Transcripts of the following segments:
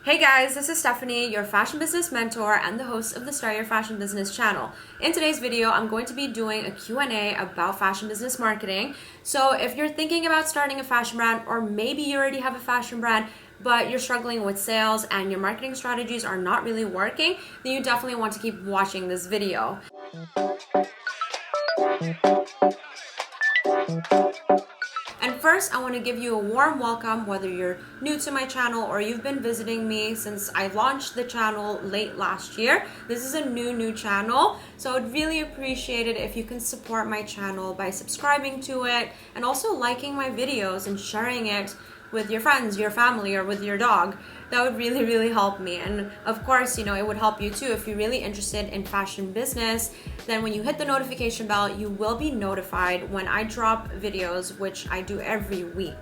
Hey guys, this is Stephanie, your fashion business mentor and the host of the Start Your Fashion Business channel. In today's video, I'm going to be doing a Q&A about fashion business marketing. So if you're thinking about starting a fashion brand, or maybe you already have a fashion brand, but you're struggling with sales and your marketing strategies are not really working, then you definitely want to keep watching this video. And first, I want to give you a warm welcome, whether you're new to my channel or you've been visiting me since I launched the channel late last year. This is a new channel, so I'd really appreciate it if you can support my channel by subscribing to it and also liking my videos and sharing it with your friends, your family, or with your dog. That would really help me. And of course, it would help you too if you're really interested in fashion business. Then when you hit the notification bell, you will be notified when I drop videos, which I do every week.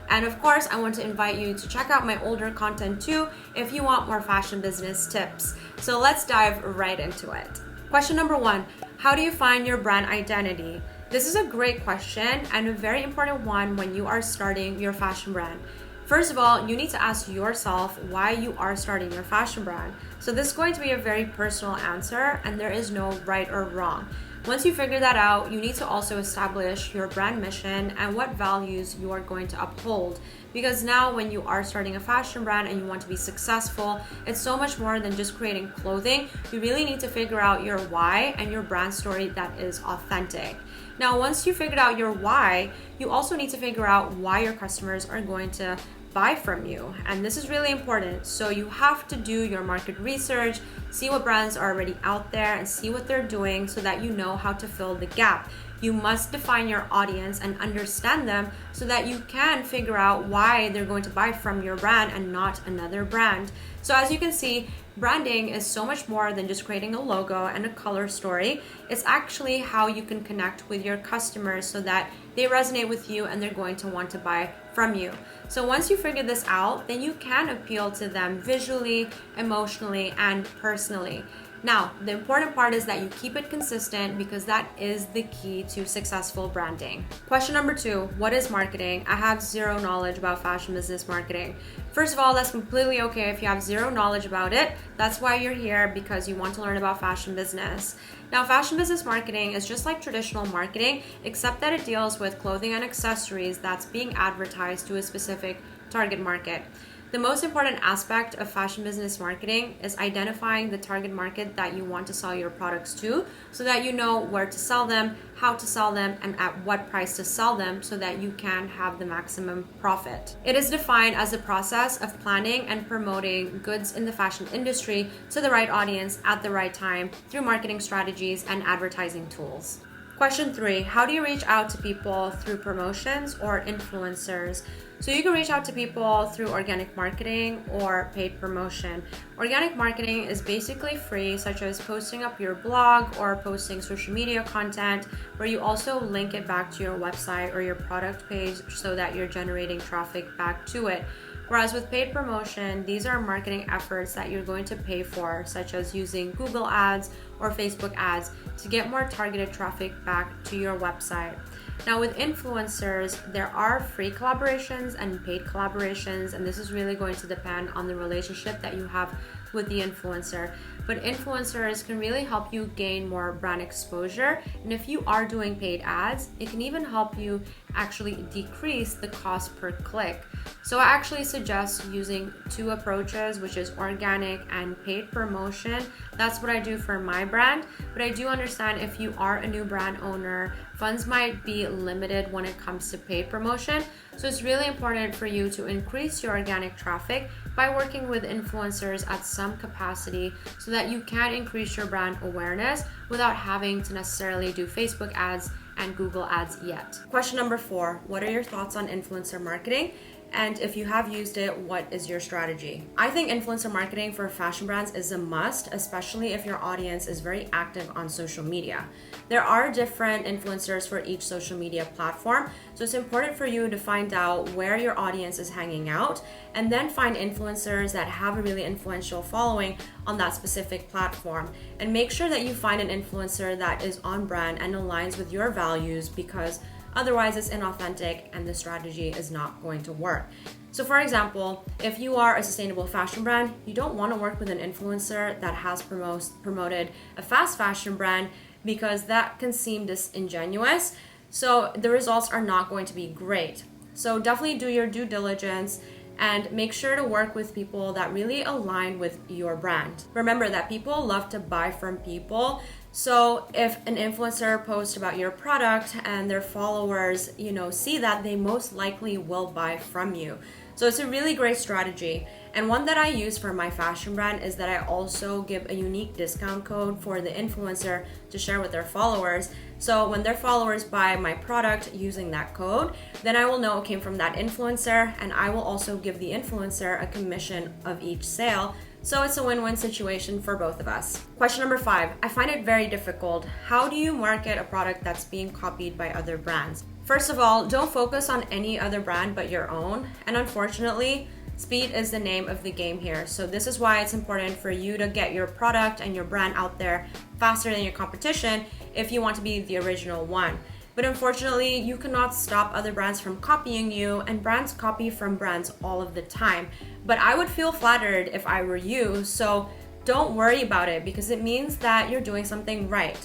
And of course, I want to invite you to check out my older content too if you want more fashion business tips. So let's dive right into it. Question number 1, how do you find your brand identity? This is a great question and a very important one when you are starting your fashion brand. First of all, you need to ask yourself why you are starting your fashion brand. So this is going to be a very personal answer and there is no right or wrong. Once you figure that out, you need to also establish your brand mission and what values you are going to uphold. Because now when you are starting a fashion brand and you want to be successful, it's so much more than just creating clothing. You really need to figure out your why and your brand story that is authentic. Now, once you figured out your why, you also need to figure out why your customers are going to buy from you. And this is really important. So you have to do your market research, see what brands are already out there and see what they're doing so that you know how to fill the gap. You must define your audience and understand them so that you can figure out why they're going to buy from your brand and not another brand. So as you can see, branding is so much more than just creating a logo and a color story. It's actually how you can connect with your customers so that they resonate with you and they're going to want to buy from you. So once you figure this out, then you can appeal to them visually, emotionally, and personally. Now, the important part is that you keep it consistent because that is the key to successful branding. Question number 2, what is marketing? I have zero knowledge about fashion business marketing. First of all, that's completely okay if you have zero knowledge about it. That's why you're here, because you want to learn about fashion business. Now, fashion business marketing is just like traditional marketing, except that it deals with clothing and accessories that's being advertised to a specific target market. The most important aspect of fashion business marketing is identifying the target market that you want to sell your products to so that you know where to sell them, how to sell them, and at what price to sell them so that you can have the maximum profit. It is defined as the process of planning and promoting goods in the fashion industry to the right audience at the right time through marketing strategies and advertising tools. Question 3, how do you reach out to people through promotions or influencers? So you can reach out to people through organic marketing or paid promotion. Organic marketing is basically free, such as posting up your blog or posting social media content where you also link it back to your website or your product page so that you're generating traffic back to it. Whereas with paid promotion, these are marketing efforts that you're going to pay for, such as using Google ads or Facebook ads to get more targeted traffic back to your website. Now with influencers, there are free collaborations and paid collaborations, and this is really going to depend on the relationship that you have with the influencer. But influencers can really help you gain more brand exposure, and if you are doing paid ads, it can even help you actually decrease the cost per click. So I actually suggest using 2 approaches, which is organic and paid promotion. That's what I do for my brand, but I do understand if you are a new brand owner, funds might be limited when it comes to paid promotion. So it's really important for you to increase your organic traffic by working with influencers at some capacity so that you can increase your brand awareness without having to necessarily do Facebook ads and Google ads yet. Question number 4, what are your thoughts on influencer marketing? And if you have used it, what is your strategy? I think influencer marketing for fashion brands is a must, especially if your audience is very active on social media. There are different influencers for each social media platform, so it's important for you to find out where your audience is hanging out and then find influencers that have a really influential following on that specific platform. And make sure that you find an influencer that is on brand and aligns with your values, because otherwise it's inauthentic and the strategy is not going to work. So for example, if you are a sustainable fashion brand, you don't want to work with an influencer that has promoted a fast fashion brand because that can seem disingenuous. So the results are not going to be great. So definitely do your due diligence and make sure to work with people that really align with your brand. Remember that people love to buy from people. So if an influencer posts about your product and their followers, see that, they most likely will buy from you. So it's a really great strategy. And one that I use for my fashion brand is that I also give a unique discount code for the influencer to share with their followers. So when their followers buy my product using that code, then I will know it came from that influencer, and I will also give the influencer a commission of each sale. So it's a win-win situation for both of us. Question number 5, I find it very difficult. How do you market a product that's being copied by other brands? First of all, don't focus on any other brand but your own. And unfortunately, speed is the name of the game here. So this is why it's important for you to get your product and your brand out there faster than your competition if you want to be the original one. But unfortunately, you cannot stop other brands from copying you, and brands copy from brands all of the time. But I would feel flattered if I were you, so don't worry about it because it means that you're doing something right.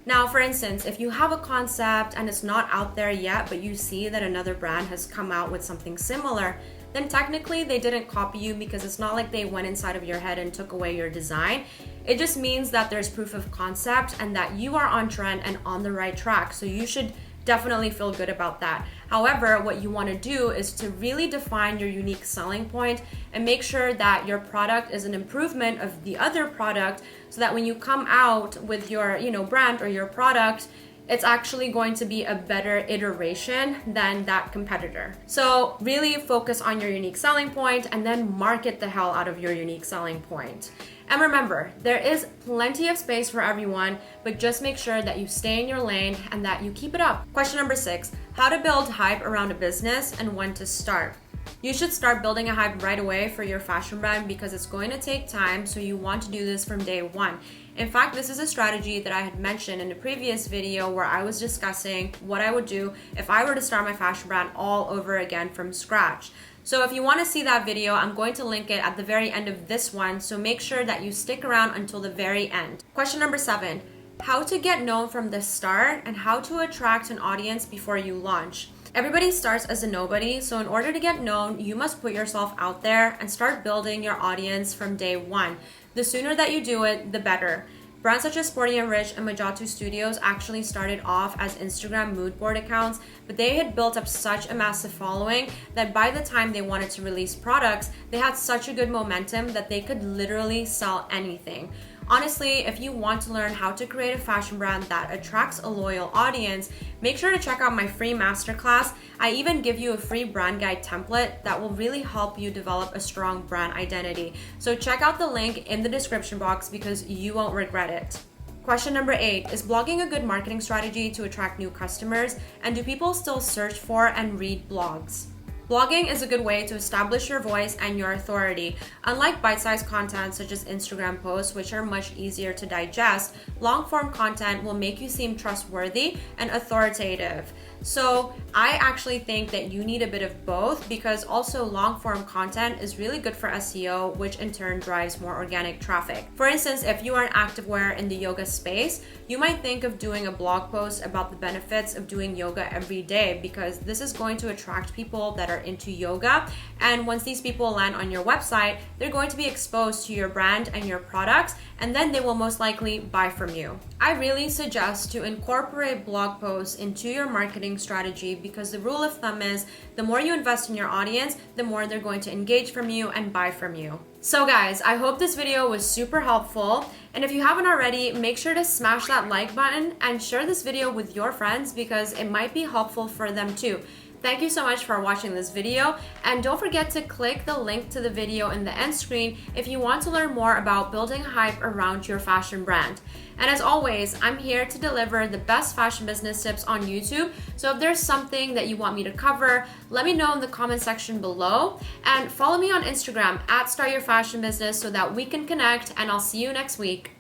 Now, for instance, if you have a concept and it's not out there yet, but you see that another brand has come out with something similar, then technically they didn't copy you because it's not like they went inside of your head and took away your design. It just means that there's proof of concept and that you are on trend and on the right track. So you should definitely feel good about that. However, what you want to do is to really define your unique selling point and make sure that your product is an improvement of the other product so that when you come out with your, brand or your product, it's actually going to be a better iteration than that competitor. So really focus on your unique selling point and then market the hell out of your unique selling point. And remember, there is plenty of space for everyone, but just make sure that you stay in your lane and that you keep it up. Question number 6, how to build hype around a business and when to start. You should start building a hype right away for your fashion brand because it's going to take time, so you want to do this from day one. In fact, this is a strategy that I had mentioned in a previous video where I was discussing what I would do if I were to start my fashion brand all over again from scratch. So if you want to see that video, I'm going to link it at the very end of this one, so make sure that you stick around until the very end. Question number 7, how to get known from the start and how to attract an audience before you launch. Everybody starts as a nobody, so in order to get known, you must put yourself out there and start building your audience from day one. The sooner that you do it, the better. Brands such as Sporty and Rich and Majatu Studios actually started off as Instagram mood board accounts, but they had built up such a massive following that by the time they wanted to release products, they had such a good momentum that they could literally sell anything. Honestly, if you want to learn how to create a fashion brand that attracts a loyal audience, make sure to check out my free masterclass. I even give you a free brand guide template that will really help you develop a strong brand identity. So check out the link in the description box because you won't regret it. Question number 8, is blogging a good marketing strategy to attract new customers? And do people still search for and read blogs? Blogging is a good way to establish your voice and your authority. Unlike bite-sized content such as Instagram posts, which are much easier to digest, long-form content will make you seem trustworthy and authoritative. So I actually think that you need a bit of both because also long-form content is really good for SEO, which in turn drives more organic traffic. For instance, if you are an activewear in the yoga space, you might think of doing a blog post about the benefits of doing yoga every day because this is going to attract people that are into yoga. And once these people land on your website, they're going to be exposed to your brand and your products, and then they will most likely buy from you. I really suggest to incorporate blog posts into your marketing strategy because the rule of thumb is the more you invest in your audience, the more they're going to engage from you and buy from you. So guys, I hope this video was super helpful. And if you haven't already, make sure to smash that like button and share this video with your friends because it might be helpful for them too. Thank you so much for watching this video, and don't forget to click the link to the video in the end screen if you want to learn more about building hype around your fashion brand. And as always, I'm here to deliver the best fashion business tips on YouTube, so if there's something that you want me to cover, let me know in the comment section below, and follow me on Instagram @StartYourFashionBusiness so that we can connect, and I'll see you next week.